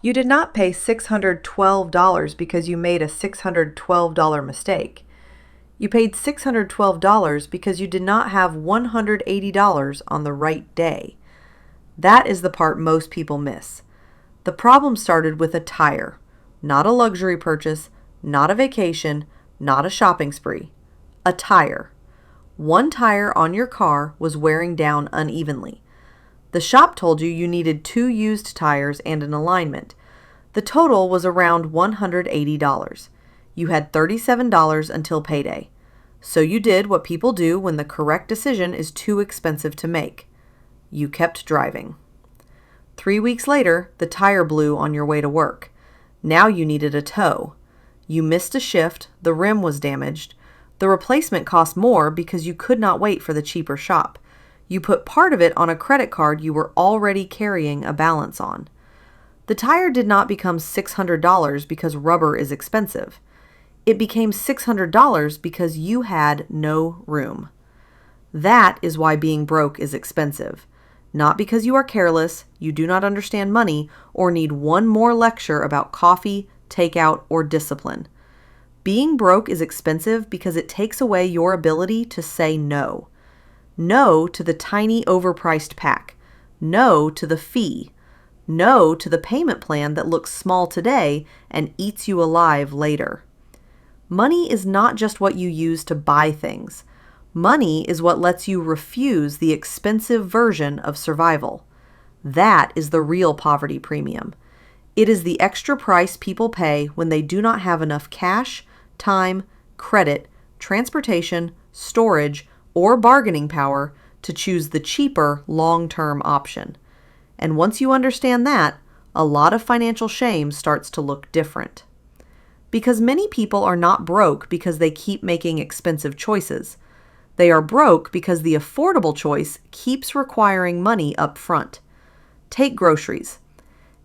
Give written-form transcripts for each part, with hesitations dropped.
You did not pay $612 because you made a $612 mistake. You paid $612 because you did not have $180 on the right day. That is the part most people miss. The problem started with a tire, not a luxury purchase, not a vacation, not a shopping spree. A tire. One tire on your car was wearing down unevenly. The shop told you needed 2 used tires and an alignment. The total was around $180. You had $37 until payday. So you did what people do when the correct decision is too expensive to make. You kept driving. 3 weeks later, the tire blew on your way to work. Now you needed a tow. You missed a shift, the rim was damaged. The replacement cost more because you could not wait for the cheaper shop. You put part of it on a credit card you were already carrying a balance on. The tire did not become $600 because rubber is expensive. It became $600 because you had no room. That is why being broke is expensive. Not because you are careless, you do not understand money, or need one more lecture about coffee, takeout, or discipline. Being broke is expensive because it takes away your ability to say no. No to the tiny overpriced pack. No to the fee. No to the payment plan that looks small today and eats you alive later. Money is not just what you use to buy things. Money is what lets you refuse the expensive version of survival. That is the real poverty premium. It is the extra price people pay when they do not have enough cash, time, credit, transportation, storage, or bargaining power to choose the cheaper long-term option. And once you understand that, a lot of financial shame starts to look different. Because many people are not broke because they keep making expensive choices. They are broke because the affordable choice keeps requiring money up front. Take groceries.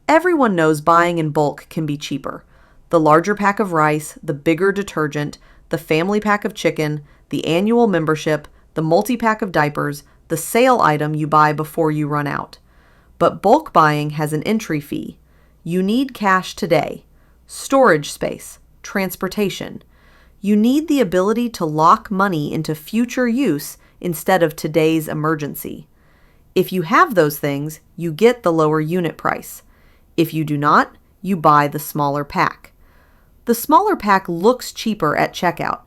Everyone knows buying in bulk can be cheaper. The larger pack of rice, the bigger detergent, the family pack of chicken, the annual membership, the multi-pack of diapers, the sale item you buy before you run out. But bulk buying has an entry fee. You need cash today, storage space, transportation. You need the ability to lock money into future use instead of today's emergency. If you have those things, you get the lower unit price. If you do not, you buy the smaller pack. The smaller pack looks cheaper at checkout.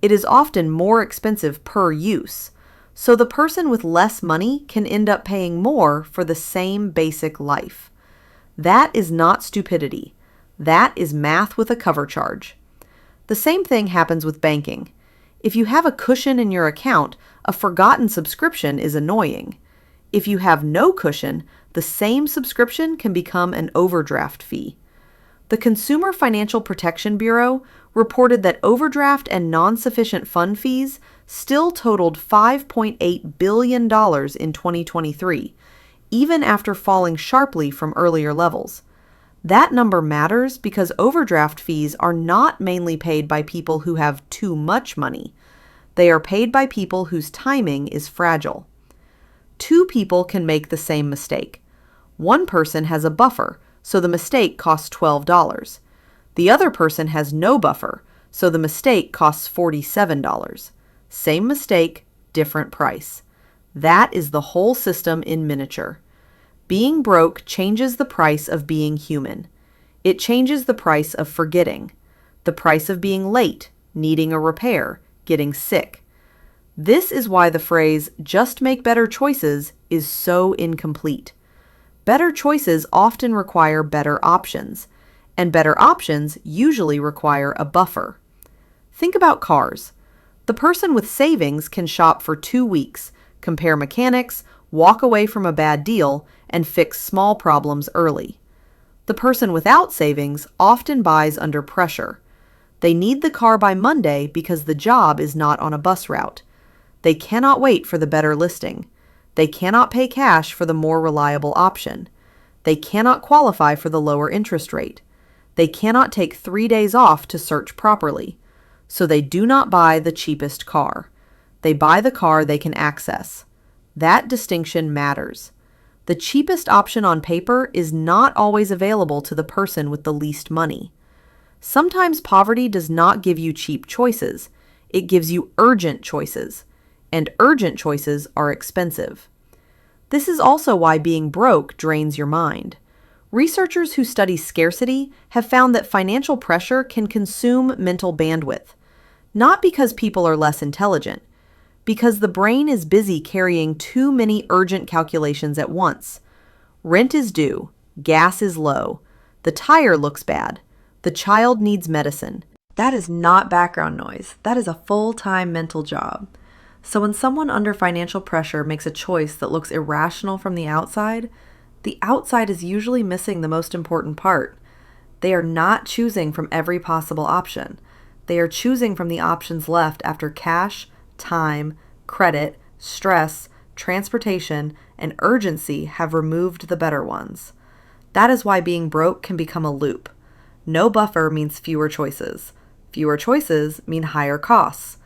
It is often more expensive per use. So the person with less money can end up paying more for the same basic life. That is not stupidity. That is math with a cover charge. The same thing happens with banking. If you have a cushion in your account, a forgotten subscription is annoying. If you have no cushion, the same subscription can become an overdraft fee. The Consumer Financial Protection Bureau reported that overdraft and non-sufficient fund fees still totaled $5.8 billion in 2023, even after falling sharply from earlier levels. That number matters because overdraft fees are not mainly paid by people who have too much money. They are paid by people whose timing is fragile. 2 people can make the same mistake. One person has a buffer, so the mistake costs $12. The other person has no buffer, so the mistake costs $47. Same mistake, different price. That is the whole system in miniature. Being broke changes the price of being human. It changes the price of forgetting, the price of being late, needing a repair, getting sick. This is why the phrase, "just make better choices," is so incomplete. Better choices often require better options, and better options usually require a buffer. Think about cars. The person with savings can shop for 2 weeks, compare mechanics, walk away from a bad deal, and fix small problems early. The person without savings often buys under pressure. They need the car by Monday because the job is not on a bus route. They cannot wait for the better listing. They cannot pay cash for the more reliable option. They cannot qualify for the lower interest rate. They cannot take 3 days off to search properly. So they do not buy the cheapest car. They buy the car they can access. That distinction matters. The cheapest option on paper is not always available to the person with the least money. Sometimes poverty does not give you cheap choices. It gives you urgent choices, and urgent choices are expensive. This is also why being broke drains your mind. Researchers who study scarcity have found that financial pressure can consume mental bandwidth, not because people are less intelligent, because the brain is busy carrying too many urgent calculations at once. Rent is due, gas is low, the tire looks bad, the child needs medicine. That is not background noise. That is a full-time mental job. So when someone under financial pressure makes a choice that looks irrational from the outside is usually missing the most important part. They are not choosing from every possible option. They are choosing from the options left after cash, time, credit, stress, transportation, and urgency have removed the better ones. That is why being broke can become a loop. No buffer means fewer choices. Fewer choices mean higher costs.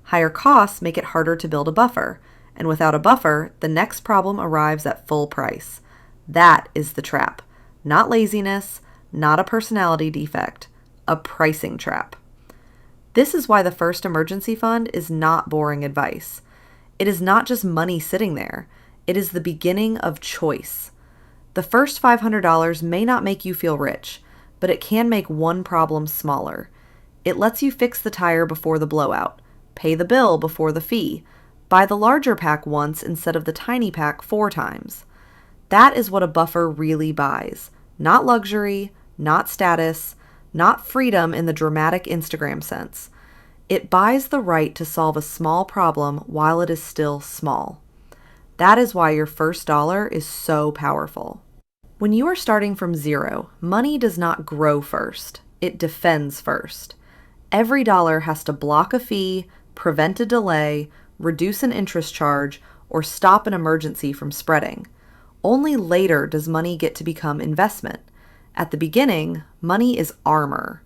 Higher costs make it harder to build a buffer. And without a buffer, the next problem arrives at full price. That is the trap. Not laziness, not a personality defect, a pricing trap. This is why the first emergency fund is not boring advice. It is not just money sitting there. It is the beginning of choice. The first $500 may not make you feel rich, but it can make one problem smaller. It lets you fix the tire before the blowout, pay the bill before the fee, buy the larger pack once instead of the tiny pack 4 times. That is what a buffer really buys. Not luxury, not status, not freedom in the dramatic Instagram sense. It buys the right to solve a small problem while it is still small. That is why your first dollar is so powerful. When you are starting from zero, money does not grow first. It defends first. Every dollar has to block a fee, prevent a delay, reduce an interest charge, or stop an emergency from spreading. Only later does money get to become investment. At the beginning, money is armor.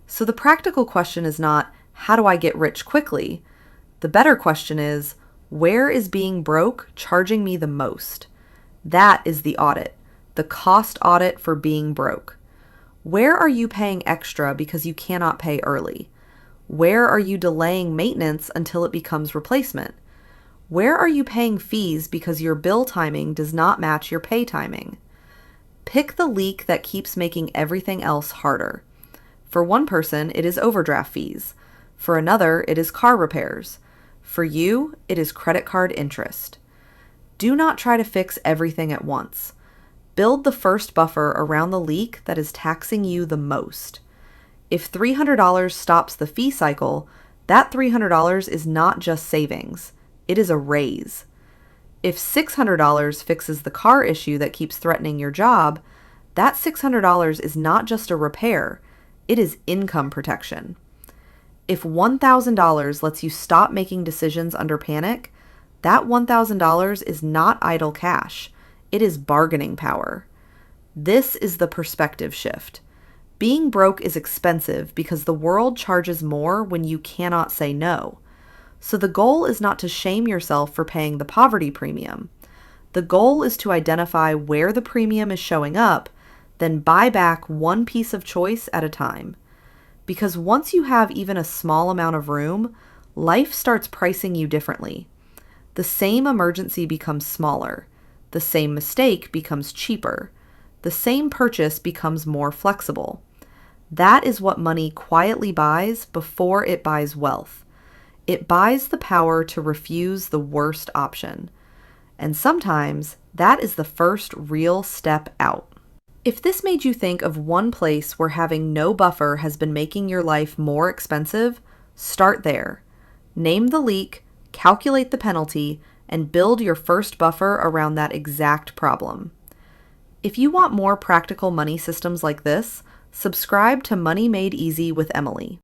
So the practical question is not, how do I get rich quickly? The better question is, where is being broke charging me the most? That is the audit, the cost audit for being broke. Where are you paying extra because you cannot pay early? Where are you delaying maintenance until it becomes replacement? Where are you paying fees because your bill timing does not match your pay timing? Pick the leak that keeps making everything else harder. For one person, it is overdraft fees. For another, it is car repairs. For you, it is credit card interest. Do not try to fix everything at once. Build the first buffer around the leak that is taxing you the most. If $300 stops the fee cycle, that $300 is not just savings. It is a raise. If $600 fixes the car issue that keeps threatening your job, that $600 is not just a repair. It is income protection. If $1,000 lets you stop making decisions under panic, that $1,000 is not idle cash. It is bargaining power. This is the perspective shift. Being broke is expensive because the world charges more when you cannot say no. So the goal is not to shame yourself for paying the poverty premium. The goal is to identify where the premium is showing up, then buy back one piece of choice at a time. Because once you have even a small amount of room, life starts pricing you differently. The same emergency becomes smaller. The same mistake becomes cheaper. The same purchase becomes more flexible. That is what money quietly buys before it buys wealth. It buys the power to refuse the worst option. And sometimes that is the first real step out. If this made you think of one place where having no buffer has been making your life more expensive, start there. Name the leak, calculate the penalty, and build your first buffer around that exact problem. If you want more practical money systems like this, subscribe to Money Made Easy with Emily.